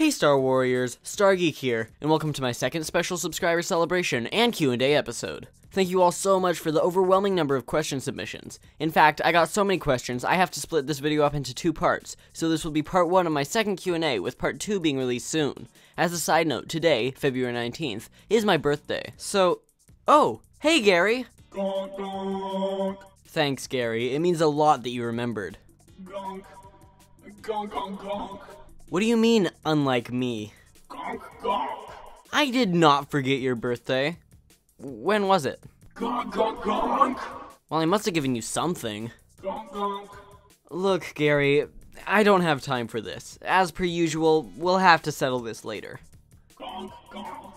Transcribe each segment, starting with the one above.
Hey Star Warriors, Star Geek here, and welcome to my second special subscriber celebration and Q&A episode. Thank you all so much for the overwhelming number of question submissions. In fact, I got so many questions, I have to split this video up into two parts, so this will be part 1 of my second Q&A, with part 2 being released soon. As a side note, today, February 19th, is my birthday. So, oh, hey Gary! Gonk, gonk. Thanks Gary, it means a lot that you remembered. Gonk. Gonk, gonk, gonk. What do you mean, unlike me? Gonk, gonk. I did not forget your birthday. When was it? Gonk, gonk, gonk. Well, I must have given you something. Gonk, gonk. Look, Gary, I don't have time for this. As per usual, we'll have to settle this later. Gonk, gonk.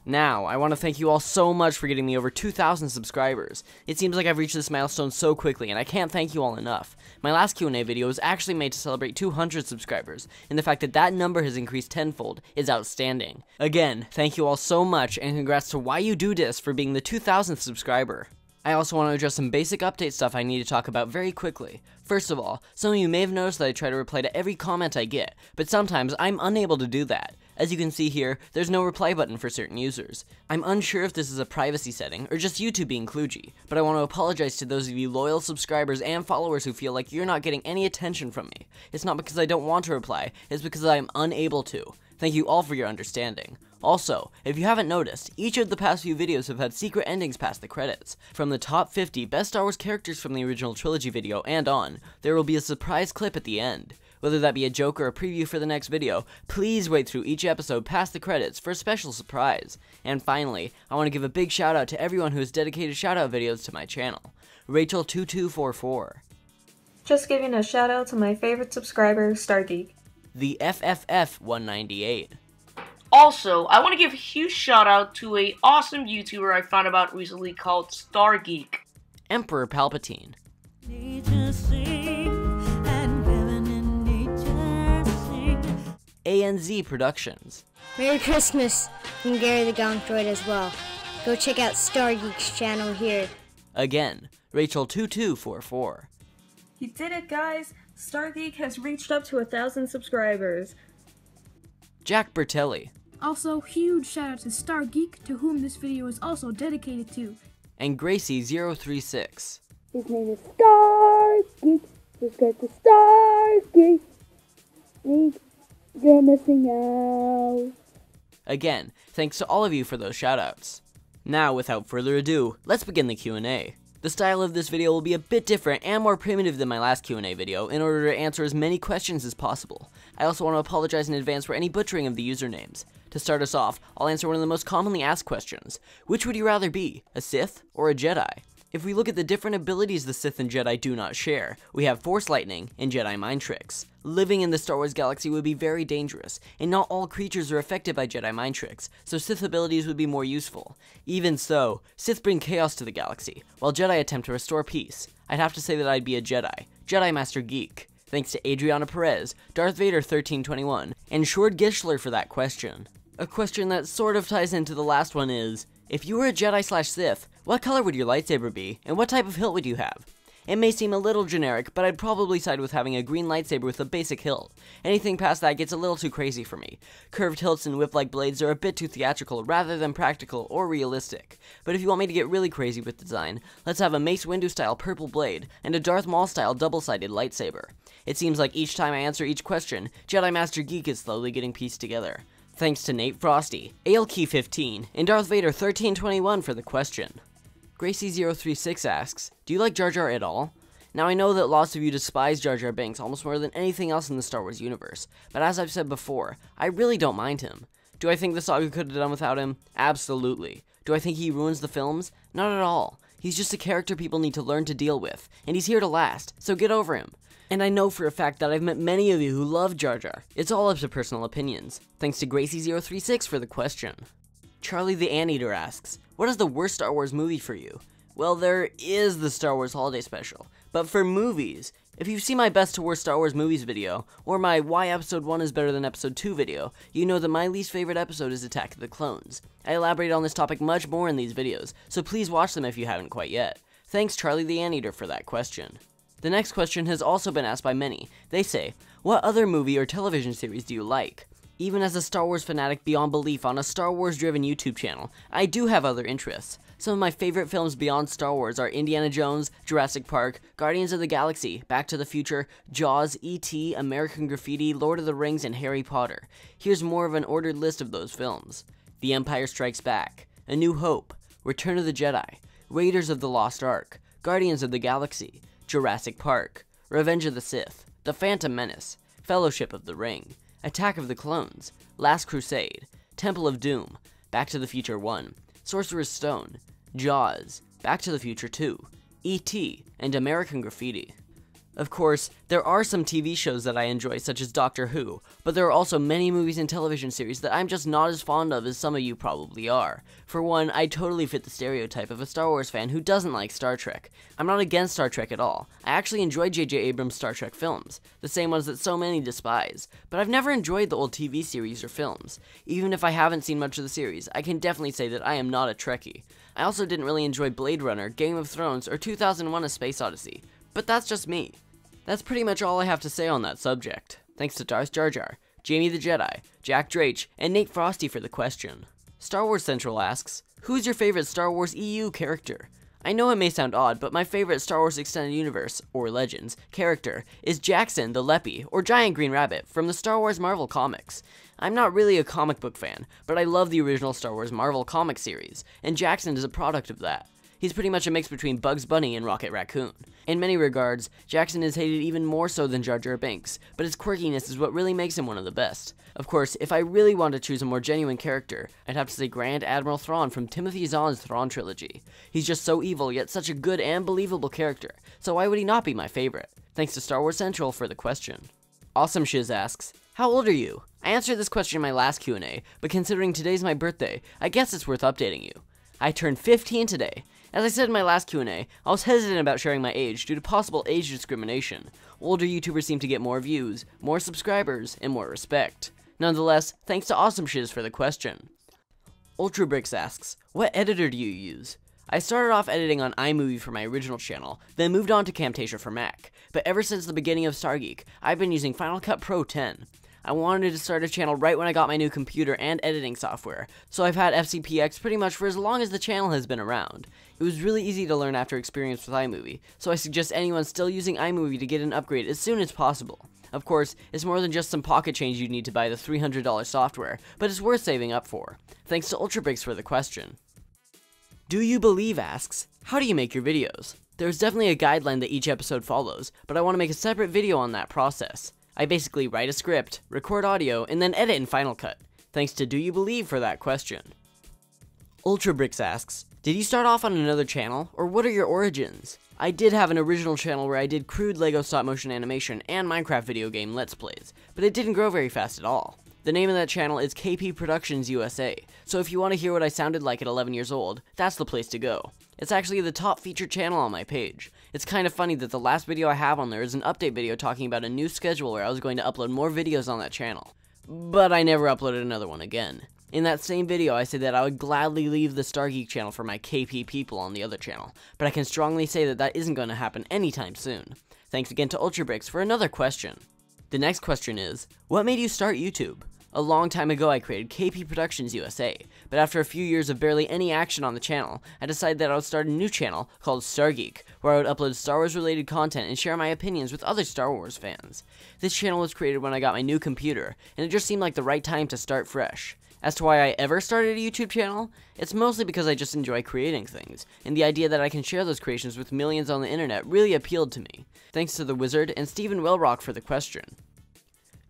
Now, I want to thank you all so much for getting me over 2,000 subscribers. It seems like I've reached this milestone so quickly, and I can't thank you all enough. My last Q&A video was actually made to celebrate 200 subscribers, and the fact that that number has increased tenfold is outstanding. Again, thank you all so much, and congrats to Why You Do This for being the 2,000th subscriber. I also want to address some basic update stuff I need to talk about very quickly. First of all, some of you may have noticed that I try to reply to every comment I get, but sometimes I'm unable to do that. As you can see here, there's no reply button for certain users. I'm unsure if this is a privacy setting, or just YouTube being kludgy, but I want to apologize to those of you loyal subscribers and followers who feel like you're not getting any attention from me. It's not because I don't want to reply, it's because I am unable to. Thank you all for your understanding. Also, if you haven't noticed, each of the past few videos have had secret endings past the credits. From the top 50 best Star Wars characters from the original trilogy video and on, there will be a surprise clip at the end. Whether that be a joke or a preview for the next video, please wait through each episode past the credits for a special surprise. And finally, I want to give a big shout out to everyone who has dedicated shout out videos to my channel. Rachel2244. Just giving a shout out to my favorite subscriber, Star Geek. The FFF198. Also, I want to give a huge shout out to a awesome YouTuber I found about recently called Star Geek. Emperor Palpatine. ANZ Productions. Merry Christmas from Gary the Gonk Droid as well. Go check out Star Geek's channel here. Again, Rachel2244. You did it, guys! Star Geek has reached up to 1,000 subscribers. Jack Bertelli. Also, huge shout out to Star Geek, to whom this video is also dedicated to. And Gracie036. His name is Star Geek. Subscribe to Star Geek. You're missing out. Again, thanks to all of you for those shoutouts. Now, without further ado, let's begin the Q&A. The style of this video will be a bit different and more primitive than my last Q&A video in order to answer as many questions as possible. I also want to apologize in advance for any butchering of the usernames. To start us off, I'll answer one of the most commonly asked questions. Which would you rather be, a Sith or a Jedi? If we look at the different abilities the Sith and Jedi do not share, we have Force Lightning and Jedi Mind Tricks. Living in the Star Wars galaxy would be very dangerous, and not all creatures are affected by Jedi Mind Tricks, so Sith abilities would be more useful. Even so, Sith bring chaos to the galaxy, while Jedi attempt to restore peace. I'd have to say that I'd be a Jedi. Jedi Master Geek. Thanks to Adriana Perez, Darth Vader 1321, and Shord Gischler for that question. A question that sort of ties into the last one is, if you were a Jedi/Sith, what color would your lightsaber be, and what type of hilt would you have? It may seem a little generic, but I'd probably side with having a green lightsaber with a basic hilt. Anything past that gets a little too crazy for me. Curved hilts and whip-like blades are a bit too theatrical rather than practical or realistic. But if you want me to get really crazy with design, let's have a Mace Windu-style purple blade and a Darth Maul-style double-sided lightsaber. It seems like each time I answer each question, Jedi Master Geek is slowly getting pieced together. Thanks to Nate Frosty, Ailkey15, and Darth Vader 1321 for the question. Gracie036 asks, do you like Jar Jar at all? Now I know that lots of you despise Jar Jar Binks almost more than anything else in the Star Wars universe, but as I've said before, I really don't mind him. Do I think the saga could have done without him? Absolutely. Do I think he ruins the films? Not at all. He's just a character people need to learn to deal with, and he's here to last, so get over him. And I know for a fact that I've met many of you who love Jar Jar. It's all up to personal opinions. Thanks to Gracie036 for the question. Charlie the Anteater asks, what is the worst Star Wars movie for you? Well, there is the Star Wars Holiday Special, but for movies, if you've seen my best to worst Star Wars movies video, or my why episode 1 is better than episode 2 video, you know that my least favorite episode is Attack of the Clones. I elaborate on this topic much more in these videos, so please watch them if you haven't quite yet. Thanks Charlie the Anteater for that question. The next question has also been asked by many. They say, what other movie or television series do you like? Even as a Star Wars fanatic beyond belief on a Star Wars-driven YouTube channel, I do have other interests. Some of my favorite films beyond Star Wars are Indiana Jones, Jurassic Park, Guardians of the Galaxy, Back to the Future, Jaws, E.T., American Graffiti, Lord of the Rings, and Harry Potter. Here's more of an ordered list of those films. The Empire Strikes Back, A New Hope, Return of the Jedi, Raiders of the Lost Ark, Guardians of the Galaxy, Jurassic Park, Revenge of the Sith, The Phantom Menace, Fellowship of the Ring, Attack of the Clones, Last Crusade, Temple of Doom, Back to the Future 1, Sorcerer's Stone, Jaws, Back to the Future 2, E.T., and American Graffiti. Of course, there are some TV shows that I enjoy, such as Doctor Who, but there are also many movies and television series that I'm just not as fond of as some of you probably are. For one, I totally fit the stereotype of a Star Wars fan who doesn't like Star Trek. I'm not against Star Trek at all. I actually enjoy J.J. Abrams' Star Trek films, the same ones that so many despise, but I've never enjoyed the old TV series or films. Even if I haven't seen much of the series, I can definitely say that I am not a Trekkie. I also didn't really enjoy Blade Runner, Game of Thrones, or 2001: A Space Odyssey, but that's just me. That's pretty much all I have to say on that subject. Thanks to Darth Jar Jar, Jamie the Jedi, Jack Drake, and Nate Frosty for the question. Star Wars Central asks, who's your favorite Star Wars EU character? I know it may sound odd, but my favorite Star Wars Extended Universe, or Legends, character is Jackson the Leppy, or Giant Green Rabbit, from the Star Wars Marvel comics. I'm not really a comic book fan, but I love the original Star Wars Marvel comic series, and Jackson is a product of that. He's pretty much a mix between Bugs Bunny and Rocket Raccoon. In many regards, Jackson is hated even more so than Jar Jar Binks, but his quirkiness is what really makes him one of the best. Of course, if I really want to choose a more genuine character, I'd have to say Grand Admiral Thrawn from Timothy Zahn's Thrawn trilogy. He's just so evil, yet such a good and believable character, so why would he not be my favorite? Thanks to Star Wars Central for the question. Awesome Shiz asks, how old are you? I answered this question in my last Q&A, but considering today's my birthday, I guess it's worth updating you. I turned 15 today. As I said in my last Q&A, I was hesitant about sharing my age due to possible age discrimination. Older YouTubers seem to get more views, more subscribers, and more respect. Nonetheless, thanks to Awesome Shiz for the question. UltraBricks asks, what editor do you use? I started off editing on iMovie for my original channel, then moved on to Camtasia for Mac, but ever since the beginning of StarGeek, I've been using Final Cut Pro 10. I wanted to start a channel right when I got my new computer and editing software, so I've had FCPX pretty much for as long as the channel has been around. It was really easy to learn after experience with iMovie, so I suggest anyone still using iMovie to get an upgrade as soon as possible. Of course, it's more than just some pocket change you need to buy the $300 software, but it's worth saving up for. Thanks to UltraBricks for the question. Do You Believe asks, how do you make your videos? There's definitely a guideline that each episode follows, but I want to make a separate video on that process. I basically write a script, record audio, and then edit in Final Cut. Thanks to Do You Believe for that question. UltraBricks asks, did you start off on another channel, or what are your origins? I did have an original channel where I did crude LEGO stop-motion animation and Minecraft video game Let's Plays, but it didn't grow very fast at all. The name of that channel is KP Productions USA, so if you want to hear what I sounded like at 11 years old, that's the place to go. It's actually the top featured channel on my page. It's kind of funny that the last video I have on there is an update video talking about a new schedule where I was going to upload more videos on that channel. But I never uploaded another one again. In that same video, I said that I would gladly leave the StarGeek channel for my KP people on the other channel, but I can strongly say that that isn't going to happen anytime soon. Thanks again to UltraBricks for another question. The next question is, what made you start YouTube? A long time ago I created KP Productions USA, but after a few years of barely any action on the channel, I decided that I would start a new channel called StarGeek, where I would upload Star Wars related content and share my opinions with other Star Wars fans. This channel was created when I got my new computer, and it just seemed like the right time to start fresh. As to why I ever started a YouTube channel, it's mostly because I just enjoy creating things, and the idea that I can share those creations with millions on the internet really appealed to me. Thanks to The Wizard and Stephen Wellrock for the question.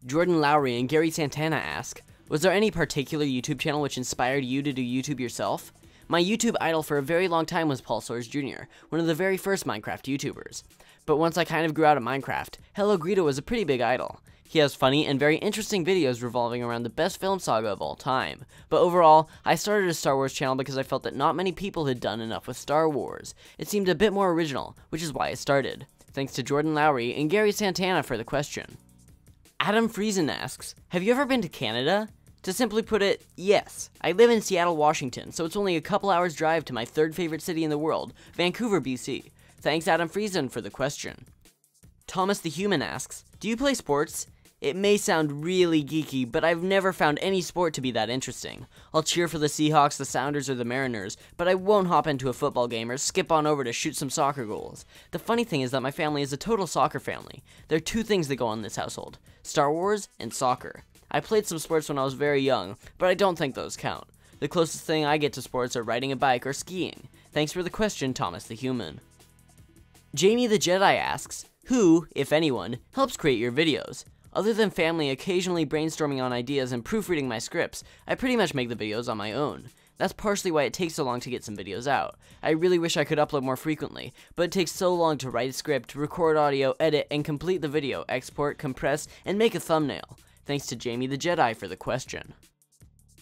Jordan Lowry and Gary Santana ask, was there any particular YouTube channel which inspired you to do YouTube yourself? My YouTube idol for a very long time was Paul Soares Jr., one of the very first Minecraft YouTubers. But once I kind of grew out of Minecraft, Hello Greedo was a pretty big idol. He has funny and very interesting videos revolving around the best film saga of all time. But overall, I started a Star Wars channel because I felt that not many people had done enough with Star Wars. It seemed a bit more original, which is why I started. Thanks to Jordan Lowry and Gary Santana for the question. Adam Friesen asks, have you ever been to Canada? To simply put it, yes. I live in Seattle, Washington, so it's only a couple hours drive to my third favorite city in the world, Vancouver, BC. Thanks Adam Friesen for the question. Thomas the Human asks, do you play sports? It may sound really geeky, but I've never found any sport to be that interesting. I'll cheer for the Seahawks, the Sounders, or the Mariners, but I won't hop into a football game or skip on over to shoot some soccer goals. The funny thing is that my family is a total soccer family. There are two things that go on in this household: Star Wars and soccer. I played some sports when I was very young, but I don't think those count. The closest thing I get to sports are riding a bike or skiing. Thanks for the question, Thomas the Human. Jamie the Jedi asks, who, if anyone, helps create your videos? Other than family occasionally brainstorming on ideas and proofreading my scripts, I pretty much make the videos on my own. That's partially why it takes so long to get some videos out. I really wish I could upload more frequently, but it takes so long to write a script, record audio, edit, and complete the video, export, compress, and make a thumbnail. Thanks to Jamie the Jedi for the question.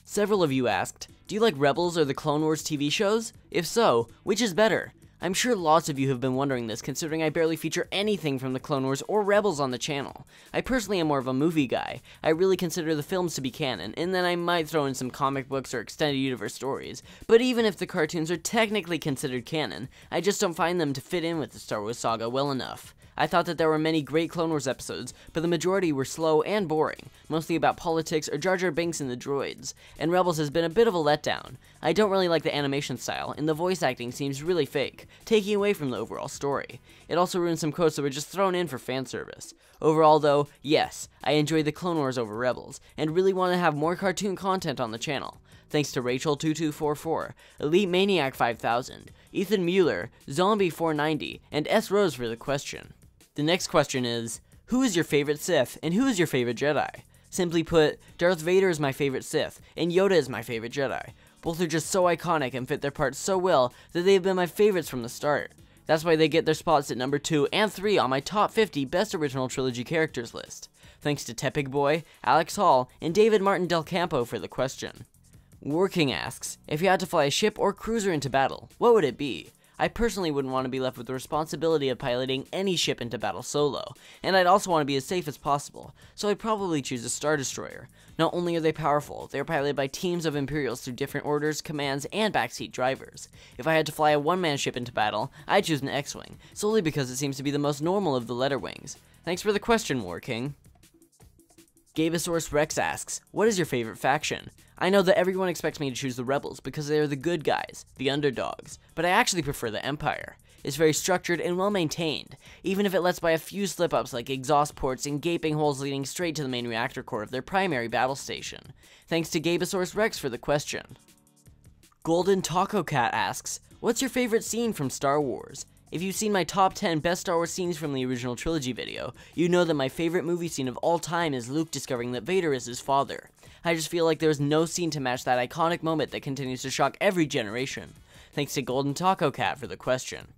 Several of you asked, do you like Rebels or the Clone Wars TV shows? If so, which is better? I'm sure lots of you have been wondering this, considering I barely feature anything from the Clone Wars or Rebels on the channel. I personally am more of a movie guy. I really consider the films to be canon, and then I might throw in some comic books or extended universe stories. But even if the cartoons are technically considered canon, I just don't find them to fit in with the Star Wars saga well enough. I thought that there were many great Clone Wars episodes, but the majority were slow and boring, mostly about politics or Jar Jar Binks and the droids, and Rebels has been a bit of a letdown. I don't really like the animation style, and the voice acting seems really fake, taking away from the overall story. It also ruins some quotes that were just thrown in for fan service. Overall though, yes, I enjoy the Clone Wars over Rebels, and really want to have more cartoon content on the channel. Thanks to Rachel2244, Elite Maniac 5000, Ethan Mueller, Zombie490, and S Rose for the question. The next question is, who is your favorite Sith, and who is your favorite Jedi? Simply put, Darth Vader is my favorite Sith, and Yoda is my favorite Jedi. Both are just so iconic and fit their parts so well that they have been my favorites from the start. That's why they get their spots at number 2 and 3 on my top 50 best original trilogy characters list. Thanks to Tepig Boy, Alex Hall, and David Martin Del Campo for the question. Warking asks, if you had to fly a ship or cruiser into battle, what would it be? I personally wouldn't want to be left with the responsibility of piloting any ship into battle solo, and I'd also want to be as safe as possible, so I'd probably choose a Star Destroyer. Not only are they powerful, they are piloted by teams of Imperials through different orders, commands, and backseat drivers. If I had to fly a one-man ship into battle, I'd choose an X-Wing, solely because it seems to be the most normal of the letter wings. Thanks for the question, War King. Gabosaurus Rex asks, what is your favorite faction? I know that everyone expects me to choose the Rebels because they are the good guys, the underdogs, but I actually prefer the Empire. It's very structured and well maintained, even if it lets by a few slip-ups like exhaust ports and gaping holes leading straight to the main reactor core of their primary battle station. Thanks to Gabosaurus Rex for the question. Golden Taco Cat asks, what's your favorite scene from Star Wars? If you've seen my top 10 best Star Wars scenes from the original trilogy video, you know that my favorite movie scene of all time is Luke discovering that Vader is his father. I just feel like there's no scene to match that iconic moment that continues to shock every generation. Thanks to Golden Taco Cat for the question.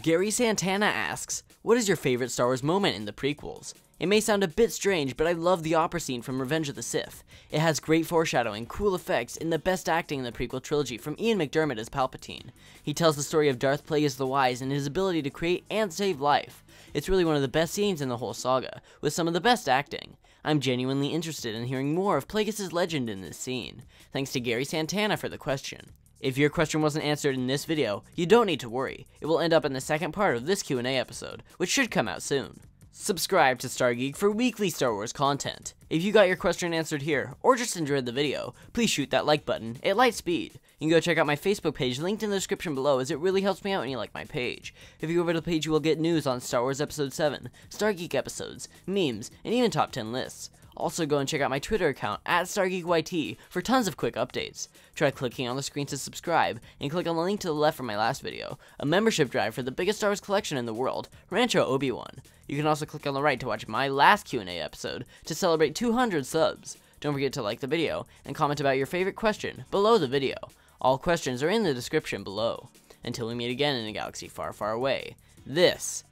Gary Santana asks, what is your favorite Star Wars moment in the prequels? It may sound a bit strange, but I love the opera scene from Revenge of the Sith. It has great foreshadowing, cool effects, and the best acting in the prequel trilogy from Ian McDiarmid as Palpatine. He tells the story of Darth Plagueis the Wise and his ability to create and save life. It's really one of the best scenes in the whole saga, with some of the best acting. I'm genuinely interested in hearing more of Plagueis' legend in this scene. Thanks to Gary Santana for the question. If your question wasn't answered in this video, you don't need to worry. It will end up in the second part of this Q&A episode, which should come out soon. Subscribe to Star Geek for weekly Star Wars content. If you got your question answered here, or just enjoyed the video, please shoot that like button at light speed. You can go check out my Facebook page linked in the description below, as it really helps me out when you like my page. If you go over to the page, you will get news on Star Wars Episode 7, Star Geek episodes, memes, and even top 10 lists. Also go and check out my Twitter account at StarGeekYT for tons of quick updates. Try clicking on the screen to subscribe, and click on the link to the left from my last video, a membership drive for the biggest Star Wars collection in the world, Rancho Obi-Wan. You can also click on the right to watch my last Q&A episode to celebrate 200 subs. Don't forget to like the video, and comment about your favorite question below the video. All questions are in the description below. Until we meet again in a galaxy far, far away, this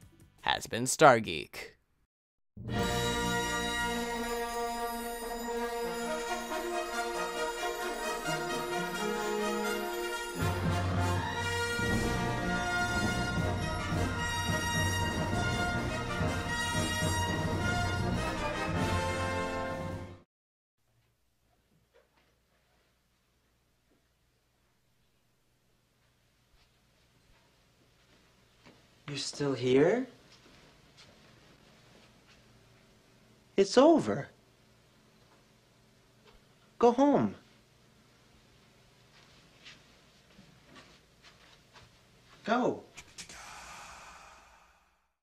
has been Star Geek. You're still here? It's over. Go home. Go.